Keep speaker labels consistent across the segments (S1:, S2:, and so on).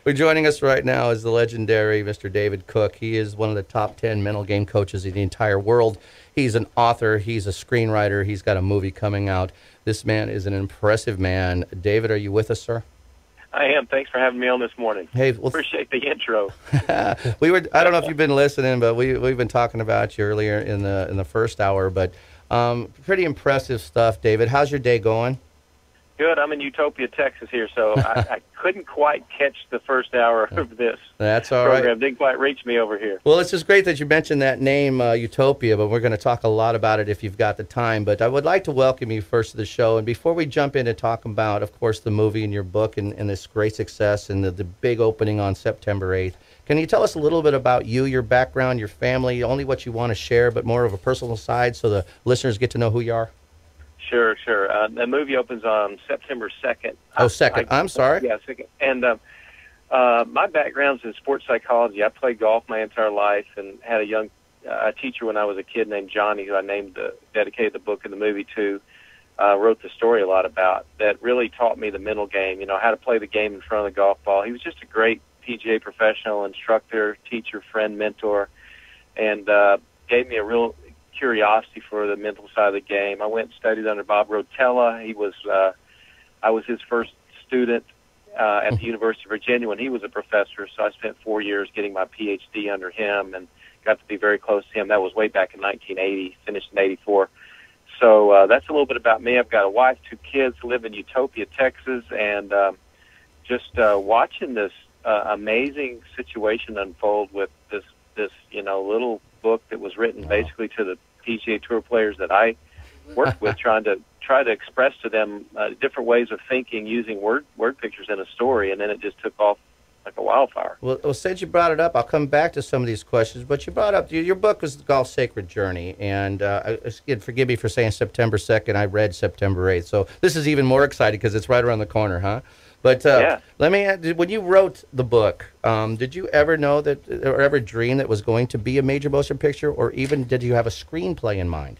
S1: We're joining us right now is the legendary Mr. David Cook. He is one of the top 10 mental game coaches in the entire world. He's an author, he's a screenwriter, he's got a movie coming out. This man is an impressive man. David, are you with us, sir?
S2: I am. Thanks for having me on this morning.
S1: Hey, well,
S2: Appreciate the intro.
S1: I don't know if you've been listening, but we've been talking about you earlier in the first hour, but pretty impressive stuff, David. How's your day going?
S2: Good. I'm in Utopia, Texas here, so I couldn't quite catch the first hour of this
S1: That's all
S2: program.
S1: right.
S2: Didn't quite reach me over here.
S1: Well, it's just great that you mentioned that name, Utopia, but we're going to talk a lot about it if you've got the time. But I would like to welcome you first to the show. And before we jump in and talk about, of course, the movie and your book and this great success and the big opening on September 8th, can you tell us a little bit about you, your background, your family, only what you want to share, but more of a personal side so the listeners get to know who you are?
S2: Sure, sure. The movie opens on September 2nd.
S1: Oh, 2nd. I'm sorry.
S2: Yeah, 2nd. And my background's in sports psychology. I played golf my entire life and had a young teacher when I was a kid named Johnny, who I dedicated the book and the movie to, wrote the story a lot about, that really taught me the mental game, how to play the game in front of the golf ball. He was just a great PGA professional, instructor, teacher, friend, mentor, and gave me a real curiosity for the mental side of the game. I went and studied under Bob Rotella. I was his first student at the University of Virginia when he was a professor, so I spent 4 years getting my PhD under him and got to be very close to him. That was way back in 1980, finished in 84. So that's a little bit about me. I've got a wife, 2 kids, live in Utopia, Texas, and just watching this amazing situation unfold with this little book that was written basically to the PGA Tour players that I worked with, try to express to them different ways of thinking using word pictures in a story, and then it just took off like a wildfire.
S1: Well, since you brought it up, I'll come back to some of these questions. But you brought up your book was the Golf Sacred Journey, and again, forgive me for saying September 2nd. I read September 8th, so this is even more exciting because it's right around the corner, huh? But
S2: Yeah.
S1: let me ask, when you wrote the book, did you ever know that, or ever dream that it was going to be a major motion picture, or even did you have a screenplay in mind?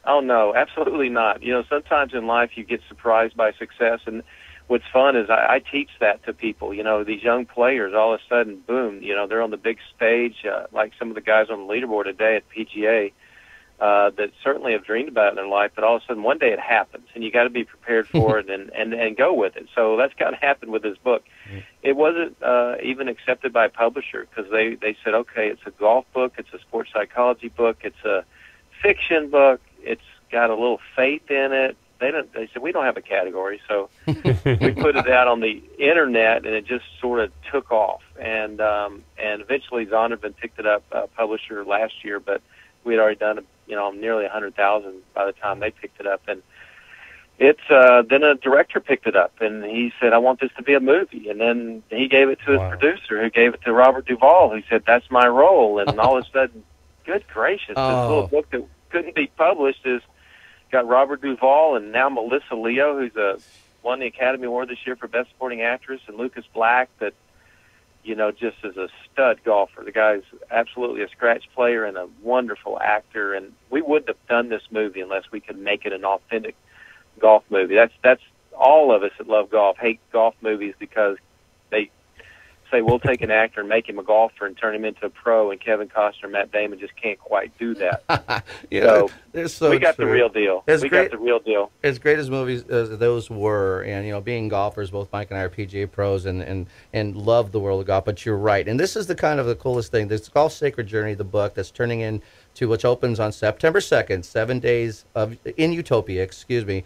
S2: Oh, no, absolutely not. Sometimes in life you get surprised by success, and what's fun is I teach that to people. These young players, all of a sudden, boom, they're on the big stage, like some of the guys on the leaderboard today at PGA, that certainly have dreamed about it in their life, but all of a sudden one day it happens, and you got to be prepared for it and go with it. So that's kind of happened with this book. It wasn't even accepted by a publisher because they said, okay, it's a golf book, it's a sports psychology book, it's a fiction book, it's got a little faith in it. They said we don't have a category, so we put it out on the internet, and it just sort of took off. And eventually Zondervan picked it up, publisher, last year, but we had already done nearly 100,000 by the time they picked it up. And it's then a director picked it up, and he said, I want this to be a movie. And then he gave it to his producer, who gave it to Robert Duvall, who said, that's my role. And all of a sudden, good gracious, this little book that couldn't be published is got Robert Duvall and now Melissa Leo, who's won the Academy Award this year for Best Supporting Actress, and Lucas Black, that just is a stud golfer. The guy's absolutely a scratch player and a wonderful actor, and we wouldn't have done this movie unless we could make it an authentic golf movie. That's all of us that love golf hate golf movies because they say we'll take an actor and make him a golfer and turn him into a pro, and Kevin Costner and Matt Damon just can't quite do that. So we got the real deal. Got the real deal.
S1: As great as movies as those were, and being golfers, both Mike and I are PGA pros and love the world of golf. But you're right, and this is the kind of the coolest thing. This Golf Sacred Journey, the book that's turning into which opens on September 2nd, 7 days in Utopia. Excuse me.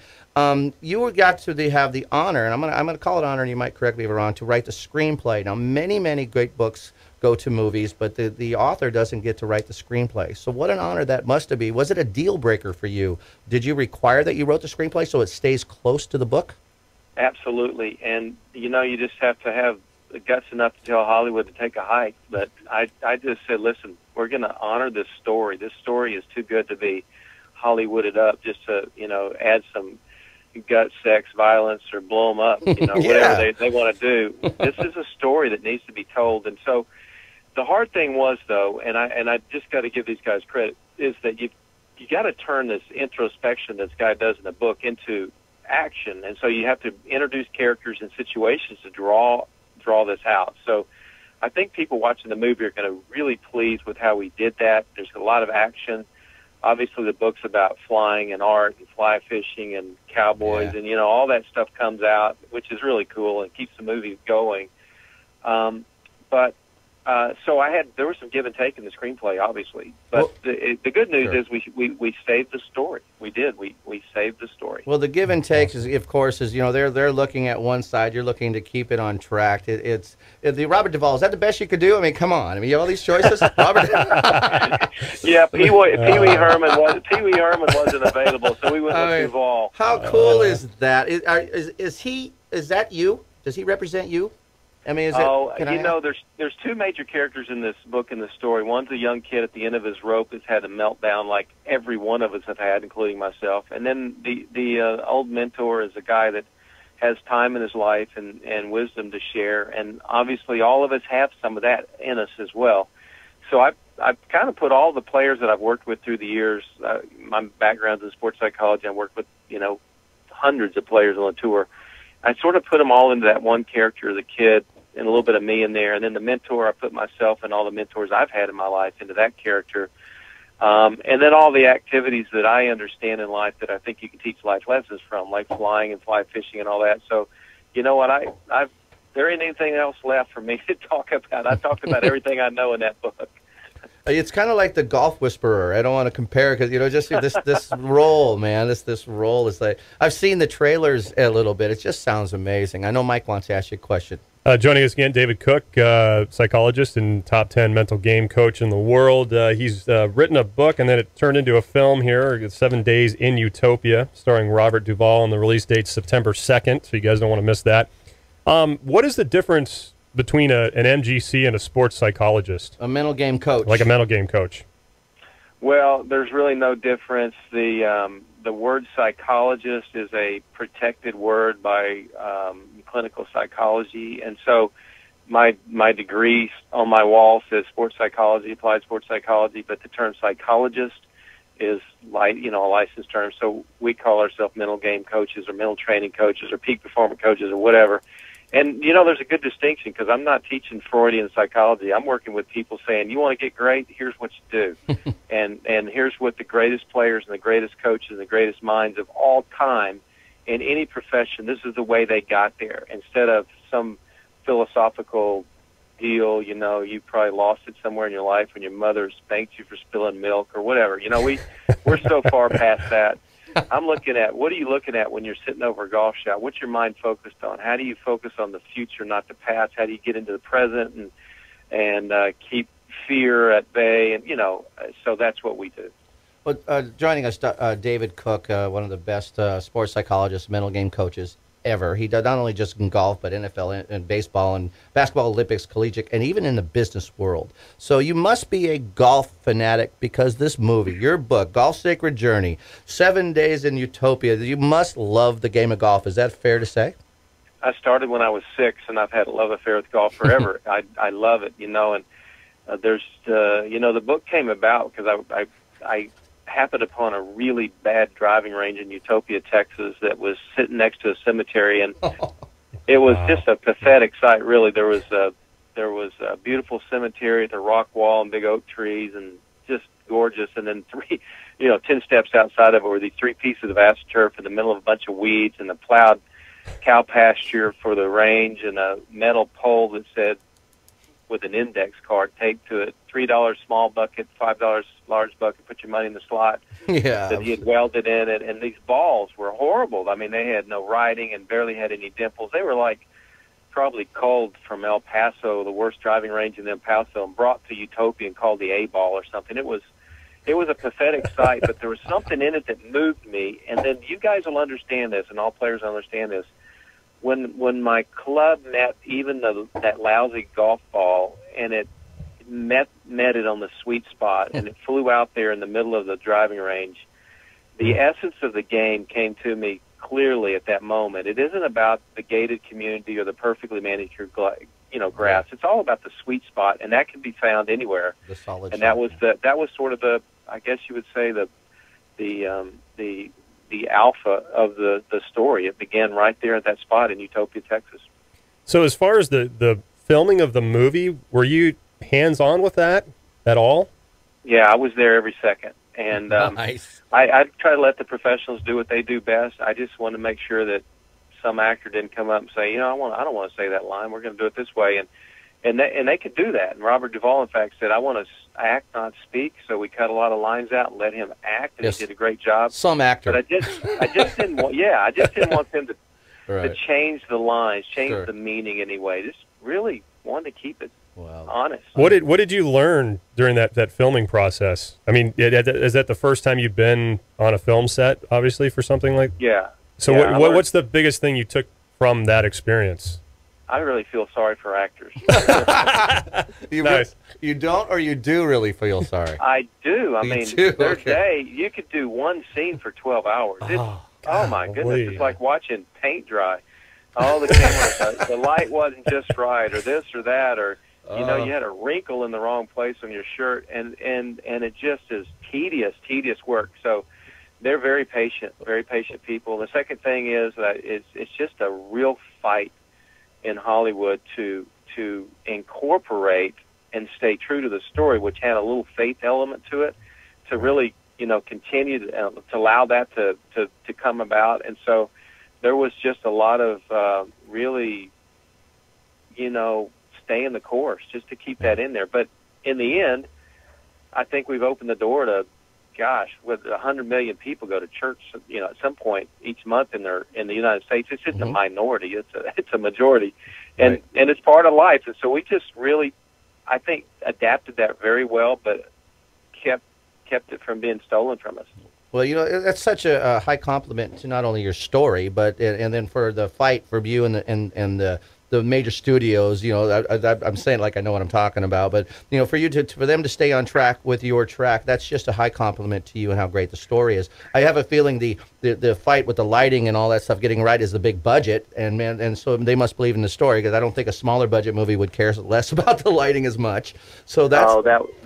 S1: You got to have the honor, and I'm gonna call it honor, and you might correct me if I'm wrong, to write the screenplay. Now, many great books go to movies, but the author doesn't get to write the screenplay. So what an honor that must have been. Was it a deal breaker for you? Did you require that you wrote the screenplay so it stays close to the book?
S2: Absolutely, and you just have to have the guts enough to tell Hollywood to take a hike. But I just said, listen, we're going to honor this story. This story is too good to be Hollywooded up just to add some gut, sex, violence, or blow them up, whatever they want to do. This is a story that needs to be told. And so the hard thing was, though, and I just got to give these guys credit, is that you got to turn this introspection this guy does in the book into action. And so you have to introduce characters and situations to draw draw this out. So I think people watching the movie are going to really pleased with how we did that. There's a lot of action. Obviously, the book's about flying and art and fly fishing and cowboys, and, you know, all that stuff comes out, which is really cool and keeps the movie going. So there was some give and take in the screenplay, obviously. But the good news is we saved the story. We did. We saved the story.
S1: Well, the give and take is, of course, is, you know, they're looking at one side. You're looking to keep it on track. It's the Robert Duvall. Is that the best you could do? I mean, come on. I mean, you have all these choices. Robert.
S2: Yeah, Pee Wee Herman wasn't available, so we went with Duvall.
S1: How cool is that? Is that you? Does he represent you? I mean,
S2: there's two major characters in this book and this story. One's a young kid at the end of his rope who's had a meltdown like every one of us have had, including myself. And then the old mentor is a guy that has time in his life and wisdom to share. And obviously all of us have some of that in us as well. So I've kind of put all the players that I've worked with through the years. My background's in sports psychology. I worked with, you know, hundreds of players on the tour. I sort of put them all into that one character, the kid, and a little bit of me in there. And then the mentor, I put myself and all the mentors I've had in my life into that character. And then all the activities that I understand in life that I think you can teach life lessons from, like flying and fly fishing and all that. So, you know what, there ain't anything else left for me to talk about. I talked about everything I know in that book.
S1: It's kind of like the Golf Whisperer. I don't want to compare because, you know, just this role, man. This role is like, I've seen the trailers a little bit. It just sounds amazing. I know Mike wants to ask you a question.
S3: Joining us again, David Cook, psychologist and top 10 mental game coach in the world. He's written a book, and then it turned into a film here, 7 Days in Utopia, starring Robert Duvall, and the release date's September 2nd, so you guys don't want to miss that. What is the difference between an MGC and a sports psychologist?
S1: A mental game coach.
S3: Like a mental game coach.
S2: Well, there's really no difference. The word psychologist is a protected word by clinical psychology, and so my degree on my wall says sports psychology, applied sports psychology, but the term psychologist is a licensed term. So we call ourselves mental game coaches or mental training coaches or peak performance coaches or whatever. And, you know, there's a good distinction because I'm not teaching Freudian psychology. I'm working with people saying, you want to get great? Here's what you do. and here's what the greatest players and the greatest coaches and the greatest minds of all time in any profession, this is the way they got there. Instead of some philosophical deal, you know, you probably lost it somewhere in your life when your mother spanked you for spilling milk or whatever. You know, we're so far past that. I'm looking at, what are you looking at when you're sitting over a golf shot? What's your mind focused on? How do you focus on the future, not the past? How do you get into the present and keep fear at bay? And, you know, so that's what we do.
S1: Well, joining us, David Cook, one of the best sports psychologists, mental game coaches ever. He does not only just in golf, but NFL and baseball and basketball, Olympics, collegiate, and even in the business world. So you must be a golf fanatic because this movie, your book, Golf's Sacred Journey, 7 Days in Utopia, you must love the game of golf. Is that fair to say?
S2: I started when I was 6, and I've had a love affair with golf forever. I love it, you know, and there's, you know, the book came about because I happened upon a really bad driving range in Utopia, Texas, that was sitting next to a cemetery, and it was just a pathetic sight. Really, there was a beautiful cemetery with a rock wall and big oak trees, and just gorgeous. And then 10 steps outside of it were these 3 pieces of AstroTurf in the middle of a bunch of weeds and a plowed cow pasture for the range, and a metal pole that said, with an index card taped to it, $3 small bucket, $5 large bucket, put your money in the slot.
S1: Yeah.
S2: That he had welded in it. And these balls were horrible. I mean, they had no writing and barely had any dimples. They were like probably culled from El Paso, the worst driving range in El Paso, and brought to Utopia and called the A-ball or something. It was a pathetic sight, but there was something in it that moved me. And then you guys will understand this, and all players understand this. When my club met even that lousy golf ball, and it met it on the sweet spot, and it flew out there in the middle of the driving range, the essence of the game came to me clearly at that moment. It isn't about the gated community or the perfectly manicured grass. It's all about the sweet spot, and that can be found anywhere.
S1: The solid.
S2: And that was sort of the, I guess you would say, the alpha of the story. It began right there at that spot in Utopia, Texas.
S3: So as far as the filming of the movie, were you hands-on with that at all?
S2: Yeah, I was there every second. And
S1: Nice.
S2: I try to let the professionals do what they do best. I just want to make sure that some actor didn't come up and say, I don't want to say that line. We're going to do it this way. And they could do that. And Robert Duvall, in fact, said, I want to act, not speak. So we cut a lot of lines out and let him act, and
S1: Yes.
S2: he did a great job.
S1: Some actor.
S2: But I just didn't want, I just didn't want them to
S1: Right.
S2: change the lines, change
S1: Sure.
S2: the meaning anyway. Just really wanted to keep it
S1: Wow.
S2: honest.
S3: What did you learn during that filming process? I mean, is that the first time you've been on a film set, obviously, for something like?
S2: Yeah.
S3: So
S2: Yeah,
S3: what's the biggest thing you took from that experience?
S2: I really feel sorry for actors.
S3: Nice.
S1: You don't, or you do really feel sorry?
S2: I do. I
S1: You
S2: mean,
S1: do?
S2: there's
S1: Okay.
S2: day you could do one scene for 12 hours. Oh my goodness,
S3: golly.
S2: it's like watching paint dry. All the cameras, the light wasn't just right, or this or that, or you had a wrinkle in the wrong place on your shirt, and it just is tedious work. So they're very patient people. The second thing is that it's just a real fight in Hollywood to incorporate and stay true to the story, which had a little faith element to it, to really continue to allow that to come about. And so there was just a lot of really staying the course just to keep that in there. But in the end, I think we've opened the door to, with 100 million people go to church, at some point each month in the United States. It's just a minority. It's a majority, and it's part of life. And so we just really, I think, adapted that very well, but kept it from being stolen from us.
S1: Well, that's such a high compliment to not only your story, but and then for the fight for you and the major studios. I'm saying like I know what I'm talking about, but for them to stay on track with your track, that's just a high compliment to you and how great the story is. I have a feeling the fight with the lighting and all that stuff getting right is the big budget, and so they must believe in the story, because I don't think a smaller budget movie would care less about the lighting as much. So that's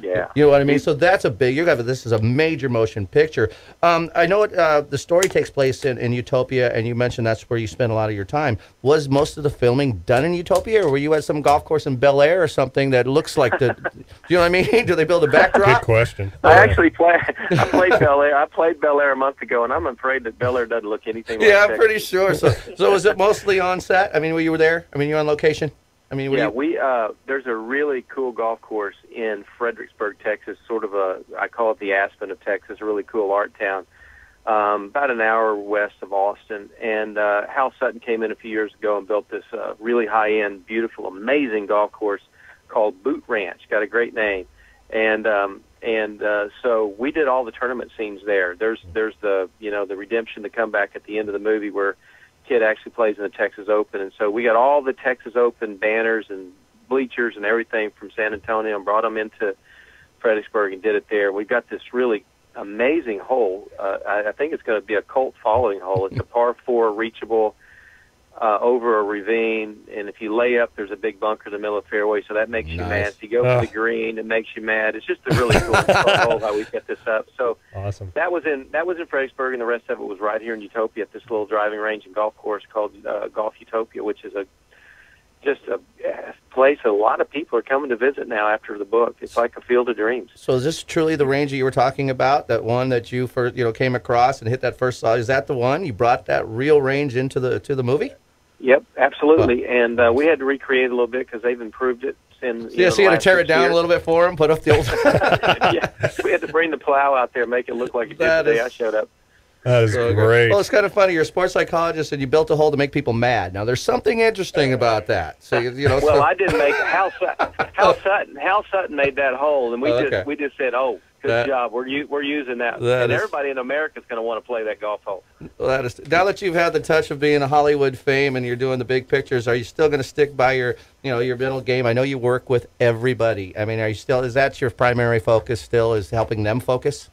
S1: you know what I mean. So that's this is a major motion picture. I know the story takes place in Utopia, and you mentioned that's where you spend a lot of your time. Was most of the filming done in Utopia, or were you at some golf course in Bel Air or something that looks like do you know what I mean? Do they build a backdrop?
S3: Good question.
S2: I played Bel Air. I played Bel Air a month ago, and I'm afraid that Bel Air doesn't look anything like that.
S1: Yeah, I'm pretty sure. So was it mostly on set? I mean, you were there? I mean, you were on location? I mean,
S2: there's a really cool golf course in Fredericksburg, Texas, I call it the Aspen of Texas, a really cool art town, about an hour west of Austin. And Hal Sutton came in a few years ago and built this really high-end, beautiful, amazing golf course called Boot Ranch. Got a great name. And so we did all the tournament scenes there. There's the the redemption, the comeback at the end of the movie where kid actually plays in the Texas Open. And so we got all the Texas Open banners and bleachers and everything from San Antonio and brought them into Fredericksburg and did it there. We got this really amazing hole. I think it's going to be a cult following hole. It's a par 4 reachable over a ravine, and if you lay up, there's a big bunker in the middle of the fairway, so that makes you mad. If you go for the green, it makes you mad. It's just a really cool hole how we set this up. So
S3: awesome.
S2: That was in Fredericksburg, and the rest of it was right here in Utopia at this little driving range and golf course called Golf Utopia, which is just a place a lot of people are coming to visit now after the book. It's like a field of dreams.
S1: So is this truly the range that you were talking about, that one that you first came across and hit that first saw? Is that the one? You brought that real range into the movie?
S2: Yep, absolutely. And we had to recreate it a little bit because they've improved it. So you
S1: had to tear it down a little bit for them, put up the old...
S2: Yeah, we had to bring the plow out there, make it look like it did the day I showed up.
S3: That is great.
S1: Well, it's kind of funny. You're a sports psychologist, and you built a hole to make people mad. Now, there's something interesting about that. So
S2: Well, I didn't make Hal Sutton made that hole, and we just said, "Oh, good job. We're using that." And everybody in America is going to want to play that golf hole.
S1: Well, now that you've had the touch of being a Hollywood fame and you're doing the big pictures, are you still going to stick by your middle game? I know you work with everybody. I mean, is that your primary focus still, is helping them focus?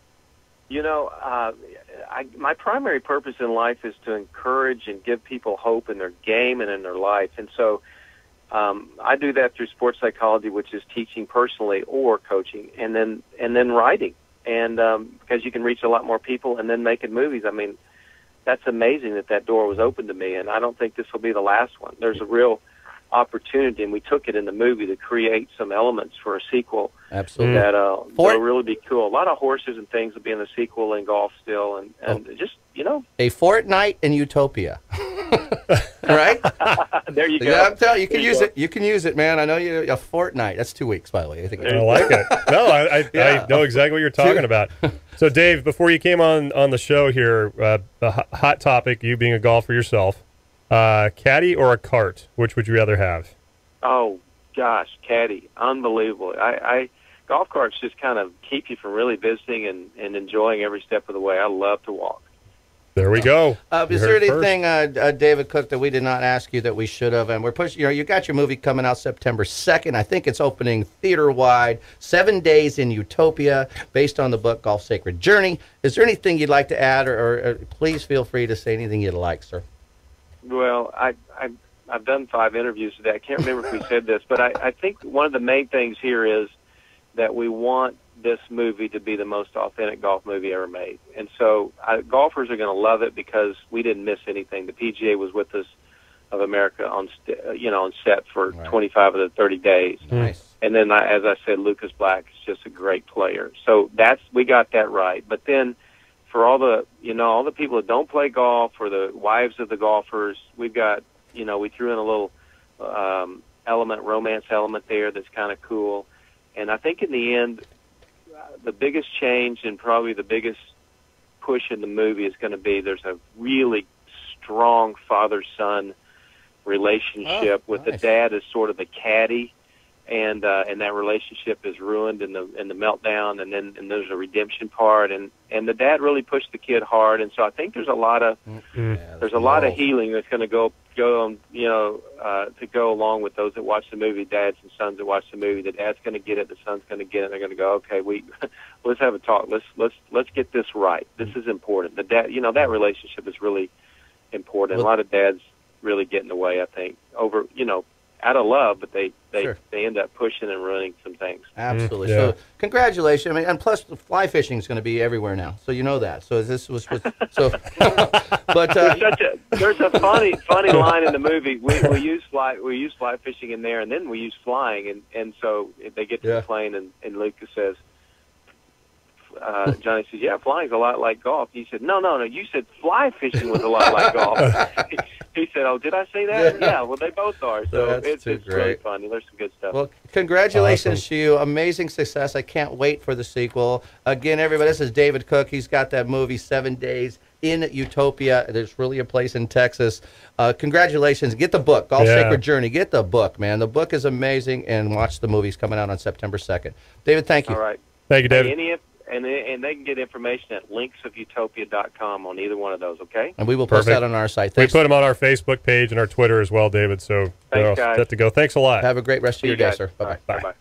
S2: My primary purpose in life is to encourage and give people hope in their game and in their life. And so I do that through sports psychology, which is teaching personally or coaching, and then writing. And because you can reach a lot more people, and then making movies. I mean, that's amazing that door was open to me, and I don't think this will be the last one. There's a real opportunity, and we took it in the movie to create some elements for a sequel.
S1: Absolutely.
S2: That'll really be cool. A lot of horses and things will be in the sequel in golf still, and just, you know.
S1: A fortnight in Utopia. Right?
S2: There you go.
S1: Yeah, I'm telling you, you can use it. You can use it, man. I know you. A fortnight. That's 2 weeks, by the way.
S3: I like it. No, I know exactly what you're talking about. So, Dave, before you came on the show here, the hot topic, you being a golfer yourself, caddy or a cart? Which would you rather have?
S2: Oh gosh, caddy, unbelievable. Golf carts just kind of keep you from really visiting and enjoying every step of the way. I love to walk.
S3: There we go.
S1: Is there anything, David Cook, that we did not ask you that we should have? And we're pushing. You know, you got your movie coming out September 2nd. I think it's opening theater wide. 7 days in Utopia, based on the book Golf Sacred Journey. Is there anything you'd like to add, or please feel free to say anything you'd like, sir?
S2: Well, I've done 5 interviews today. I can't remember if we said this, but I think one of the main things here is that we want this movie to be the most authentic golf movie ever made. And so golfers are going to love it because we didn't miss anything. The PGA was with us of America on set for 25 of the 30 days.
S1: Nice.
S2: And then, as I said, Lucas Black is just a great player. So we got that right. But then for all the people that don't play golf or the wives of the golfers, we've got, we threw in a little romance element there that's kind of cool. And I think in the end, the biggest change and probably the biggest push in the movie is going to be there's a really strong father-son relationship with the dad as sort of the caddy, and that relationship is ruined in the meltdown, and there's a redemption part, and the dad really pushed the kid hard, and so I think there's a lot of healing that's going to go on, to go along with those that watch the movie, dads and sons that watch the movie. The dad's going to get it, the son's going to get it. They're going to go, okay, let's have a talk. Let's get this right. This is important. The dad, that relationship is really important. A lot of dads really get in the way, I think, over, out of love, but they end up pushing and ruining some things.
S1: Absolutely. So congratulations. I mean, and plus fly fishing is going to be everywhere now. So you know that. So this was so. But
S2: there's a funny line in the movie. We use fly fishing in there, and then we use flying, and so they get to the plane, and Lucas says, Johnny says, "Yeah, flying's a lot like golf." He said, "No, you said fly fishing was a lot like golf." He said, "Oh, did I say that?" Yeah, well, they both are. So it's really fun. There's some good stuff.
S1: Well, congratulations to you. Amazing success. I can't wait for the sequel. Again, everybody, this is David Cook. He's got that movie, 7 Days in Utopia. There's really a place in Texas. Congratulations. Get the book, Golf Sacred Journey. Get the book, man. The book is amazing, and watch the movies coming out on September 2nd. David, thank you.
S2: All right.
S3: Thank you, David.
S2: And they can get information at linksofutopia.com on either one of those, okay?
S1: And we will post that on our site. Thanks.
S3: We put them on our Facebook page and our Twitter as well, David. So
S2: thanks, guys.
S3: set to go. Thanks a lot.
S1: Have a great rest of your day, sir. Bye-bye.
S2: Bye-bye.